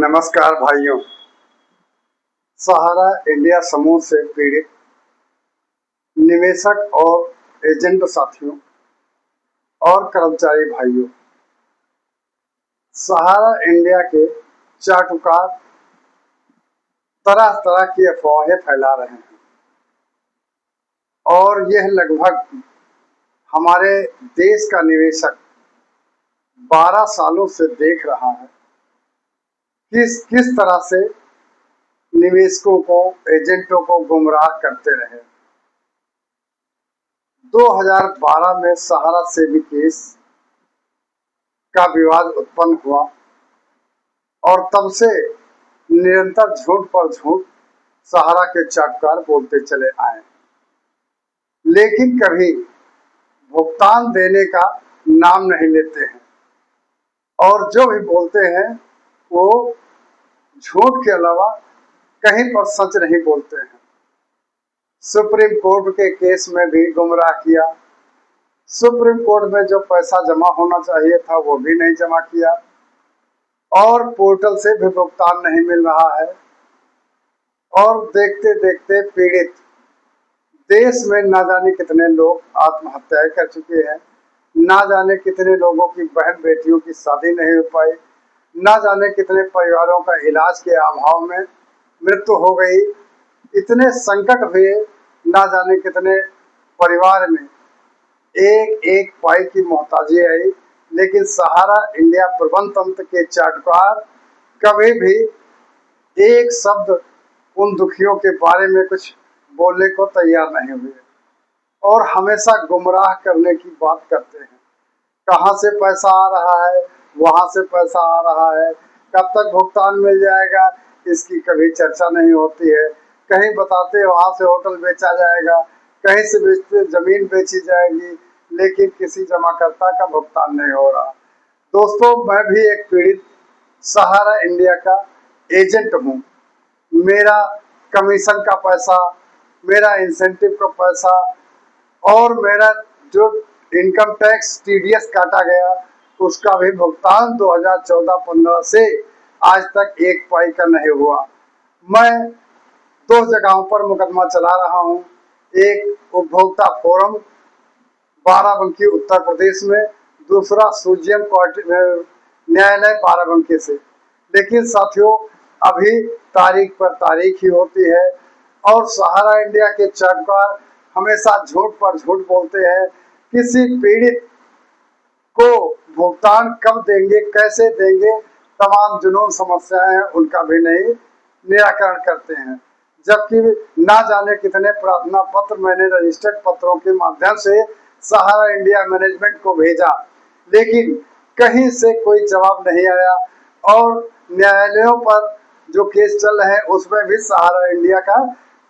नमस्कार भाइयों। सहारा इंडिया समूह से पीड़ित निवेशक और एजेंट साथियों और कर्मचारी भाइयों, सहारा इंडिया के चाटुकार तरह तरह की अफवाहें फैला रहे हैं और यह लगभग हमारे देश का निवेशक 12 सालों से देख रहा है किस तरह से निवेशकों को, एजेंटों को गुमराह करते रहे। 2012 में सहारा सेबी केस का विवाद उत्पन्न हुआ और तब से निरंतर झूठ पर झूठ सहारा के चाटुकार बोलते चले आए, लेकिन कभी भुगतान देने का नाम नहीं लेते हैं और जो भी बोलते हैं वो झूठ के अलावा कहीं पर सच नहीं बोलते हैं। सुप्रीम कोर्ट के केस में भी गुमराह किया। सुप्रीम कोर्ट में जो पैसा जमा होना चाहिए था वो भी नहीं जमा किया और पोर्टल से भी भुगतान नहीं मिल रहा है। और देखते देखते पीड़ित देश में ना जाने कितने लोग आत्महत्याएं कर चुके हैं, ना जाने कितने लोगों की बहन बेटियों की शादी नहीं हो पाई, ना जाने कितने परिवारों का इलाज के अभाव में मृत्यु हो गई। इतने संकट हुए, ना जाने कितने परिवार में एक एक पाई की मोहताजी आई, लेकिन सहारा इंडिया प्रबंध तंत्र के चाटुकार कभी भी एक शब्द उन दुखियों के बारे में कुछ बोलने को तैयार नहीं हुए और हमेशा गुमराह करने की बात करते हैं। कहाँ से पैसा आ रहा है, वहां से पैसा आ रहा है, कब तक भुगतान मिल जाएगा, इसकी कभी चर्चा नहीं होती है। कहीं बताते वहां से होटल बेचा जाएगा, कहीं से बेचते जमीन बेची जाएगी, लेकिन किसी जमाकर्ता का भुगतान नहीं हो रहा। दोस्तों, मैं भी एक पीड़ित सहारा इंडिया का एजेंट हूँ। मेरा कमीशन का पैसा, मेरा इंसेंटिव का पैसा और मेरा जो इनकम टैक्स टीडीएस काटा गया उसका भी भुगतान 2014-15 से आज तक एक पाई का नहीं हुआ। मैं 2 जगहों पर मुकदमा चला रहा हूँ, एक उपभोक्ता फोरम बाराबंकी उत्तर प्रदेश में, दूसरा सूजियम न्यायालय बाराबंकी से। लेकिन साथियों, अभी तारीख पर तारीख ही होती है और सहारा इंडिया के चाटुकार हमेशा झूठ पर झूठ बोलते हैं। किसी पीड़ित को भुगतान कब देंगे, कैसे देंगे, तमाम जुनून समस्याएं हैं उनका भी नहीं निराकरण करते हैं। जबकि ना जाने कितने प्रार्थना पत्र मैंने रजिस्टर्ड पत्रों के माध्यम से सहारा इंडिया मैनेजमेंट को भेजा, लेकिन कहीं से कोई जवाब नहीं आया और न्यायालयों पर जो केस चल रहे हैं उसमें भी सहारा इंडिया का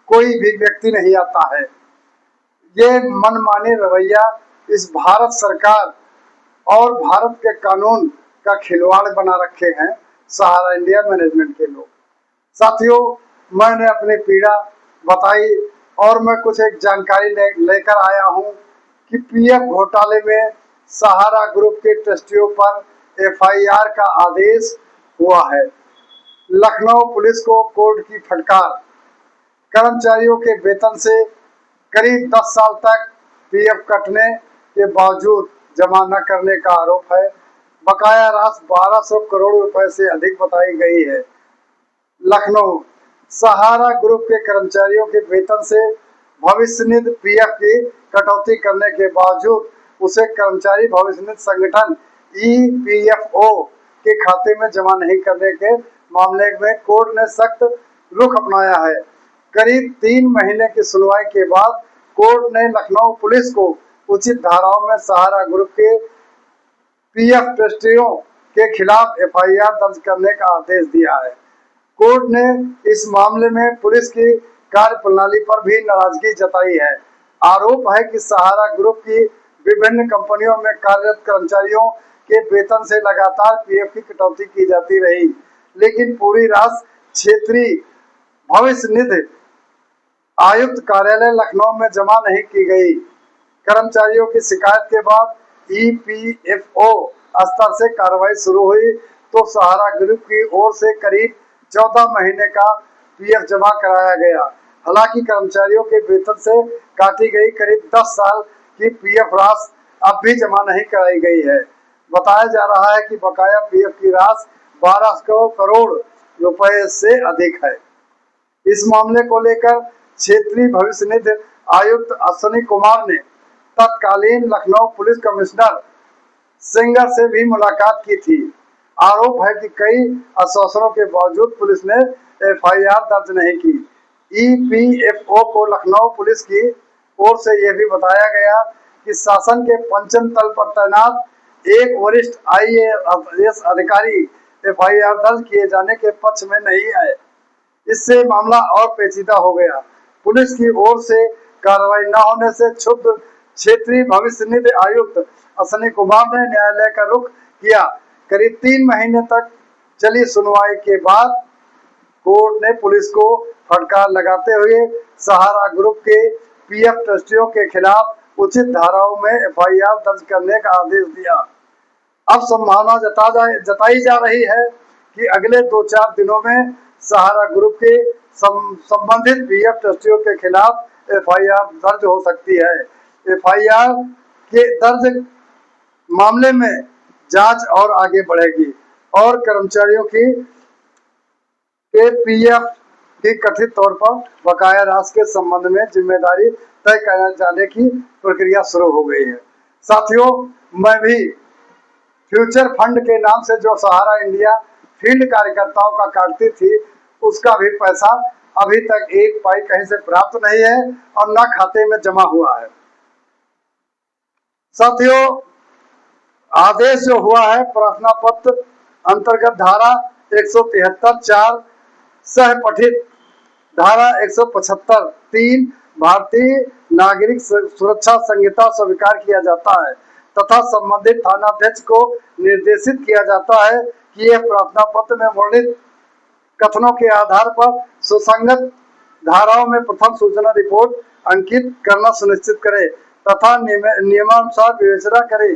कोई भी व्यक्ति नहीं आता है। ये मनमानी रवैया इस भारत सरकार और भारत के कानून का खिलवाड़ बना रखे हैं सहारा इंडिया मैनेजमेंट के लोग। साथियों, मैंने अपनी पीड़ा बताई और मैं कुछ एक जानकारी लेकर आया हूं कि पीएफ घोटाले में सहारा ग्रुप के ट्रस्टियों पर एफआईआर का आदेश हुआ है। लखनऊ पुलिस को कोर्ट की फटकार। कर्मचारियों के वेतन से करीब 10 साल तक पीएफ कटने के बावजूद जमा न करने का आरोप है। बकाया राशि 1200 करोड़ रुपए से अधिक बताई गई है। लखनऊ सहारा ग्रुप के कर्मचारियों के वेतन से भविष्य निधि पीएफ की कटौती करने के बावजूद उसे कर्मचारी भविष्य निधि संगठन ईपीएफओ के खाते में जमा नहीं करने के मामले में कोर्ट ने सख्त रुख अपनाया है। करीब 3 महीने की सुनवाई के बाद कोर्ट ने लखनऊ पुलिस को उचित धाराओं में सहारा ग्रुप के पीएफ ट्रस्टियों के खिलाफ एफआईआर दर्ज करने का आदेश दिया है। कोर्ट ने इस मामले में पुलिस की कार्यप्रणाली पर भी नाराजगी जताई है। आरोप है कि सहारा ग्रुप की विभिन्न कंपनियों में कार्यरत कर्मचारियों के वेतन से लगातार पीएफ की कटौती की जाती रही, लेकिन पूरी राशि क्षेत्रीय भविष्य निधि आयुक्त कार्यालय लखनऊ में जमा नहीं की गई। कर्मचारियों की शिकायत के बाद ईपीएफओ स्तर से कार्रवाई शुरू हुई तो सहारा ग्रुप की ओर से करीब 14 महीने का पीएफ जमा कराया गया। हालांकि कर्मचारियों के वेतन से काटी गई करीब 10 साल की पीएफ राशि अब भी जमा नहीं कराई गई है। बताया जा रहा है कि बकाया पीएफ की राशि 1200 करोड़ रुपए से अधिक है। इस मामले को लेकर क्षेत्रीय भविष्य निधि आयुक्त अश्विनी कुमार ने तत्कालीन लखनऊ पुलिस कमिश्नर सेंगर से भी मुलाकात की थी। आरोप है कि कई आश्वासनों के बावजूद पुलिस ने एफआईआर दर्ज नहीं की। ईपीएफओ को लखनऊ पुलिस की ओर से यह भी बताया गया कि शासन के पंचम तल पर तैनात एक वरिष्ठ आईएएस अधिकारी एफआईआर दर्ज किए जाने के पक्ष में नहीं आए। इससे मामला और पेचीदा हो गया। पुलिस की ओर से कार्रवाई न होने से क्षुब्ध क्षेत्रीय भविष्य निधि आयुक्त अश्विनी कुमार ने न्यायालय का रुख किया। करीब 3 महीने तक चली सुनवाई के बाद कोर्ट ने पुलिस को फटकार लगाते हुए सहारा ग्रुप के पीएफ ट्रस्टियों के खिलाफ उचित धाराओं में एफआईआर दर्ज करने का आदेश दिया। अब संभावना जताई जा रही है कि अगले 2-4 दिनों में सहारा ग्रुप के संबंधित पीएफ ट्रस्टियों के खिलाफ एफआईआर दर्ज हो सकती है। एफआईआर के दर्ज मामले में जांच और आगे बढ़ेगी और कर्मचारियों की पीएफ की कथित तौर पर बकाया राशि के संबंध में जिम्मेदारी तय किए जाने की प्रक्रिया शुरू हो गई है। साथियों, मैं भी फ्यूचर फंड के नाम से जो सहारा इंडिया फील्ड कार्यकर्ताओं का काटती थी, उसका भी पैसा अभी तक एक पाई कहीं से प्राप्त नहीं है और न खाते में जमा हुआ है। साथियों, आदेश जो हुआ है प्रार्थना पत्र अंतर्गत धारा 173(4) सह पठित धारा 175(3) भारतीय नागरिक सुरक्षा संहिता स्वीकार किया जाता है तथा संबंधित थानाध्यक्ष को निर्देशित किया जाता है कि यह प्रार्थना पत्र में वर्णित कथनों के आधार पर सुसंगत धाराओं में प्रथम सूचना रिपोर्ट अंकित करना सुनिश्चित करे तथा नियमानुसार विवेचना करे।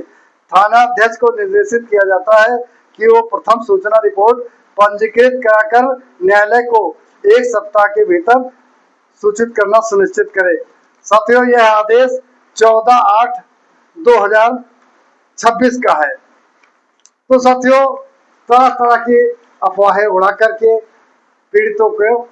थानाध्यक्ष को निर्देशित किया जाता है कि वो प्रथम सूचना रिपोर्ट पंजीकृत कराकर न्यायालय को 1 सप्ताह के भीतर सूचित करना सुनिश्चित करे। साथियों, यह आदेश 14/8/2026 का है। तो साथियों, तरह तरह की अफवाहें उड़ा करके पीड़ितों को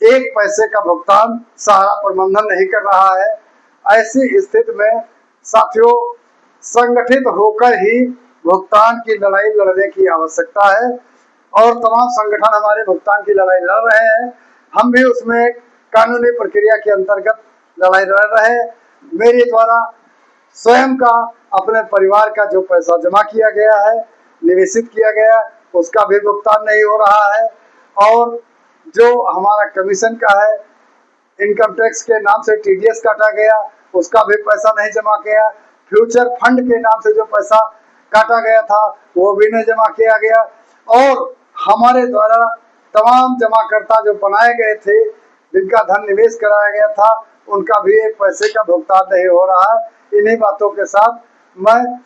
1 पैसे का भुगतान सहारा प्रबंधन नहीं कर रहा है। ऐसी स्थिति में साथियों, संगठित होकर ही भुगतान की लड़ाई लड़ने की आवश्यकता है और तमाम संगठन हमारे भुगतान की लड़ाई लड़ रहे हैं। हम भी उसमें कानूनी प्रक्रिया के अंतर्गत लड़ाई लड़ रहे हैं। मेरे द्वारा स्वयं का अपने परिवार का जो पैसा जमा किया गया है, निवेशित किया गया, उसका भी भुगतान नहीं हो रहा है और जो हमारा कमीशन का है, इनकम टैक्स के नाम से टीडीएस काटा गया, उसका भी पैसा नहीं जमा किया। फ्यूचर फंड के नाम से जो पैसा काटा गया था वो भी नहीं जमा किया गया और हमारे द्वारा तमाम जमाकर्ता जो बनाए गए थे, जिनका धन निवेश कराया गया था, उनका भी 1 पैसे का भुगतान नहीं हो रहा है। इन्हीं बातों के साथ मैं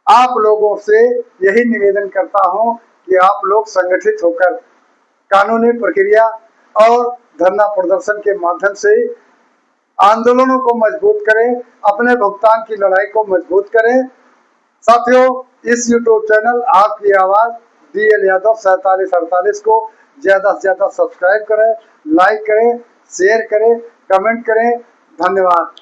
आप लोगों से यही निवेदन करता हूं कि आप लोग संगठित होकर कानूनी प्रक्रिया और धरना प्रदर्शन के माध्यम से आंदोलनों को मजबूत करें, अपने भुगतान की लड़ाई को मजबूत करें। साथियों, इस यूट्यूब चैनल आपकी आवाज DL यादव 4748 को ज्यादा से ज्यादा सब्सक्राइब करें, लाइक करें, शेयर करें, कमेंट करें। धन्यवाद।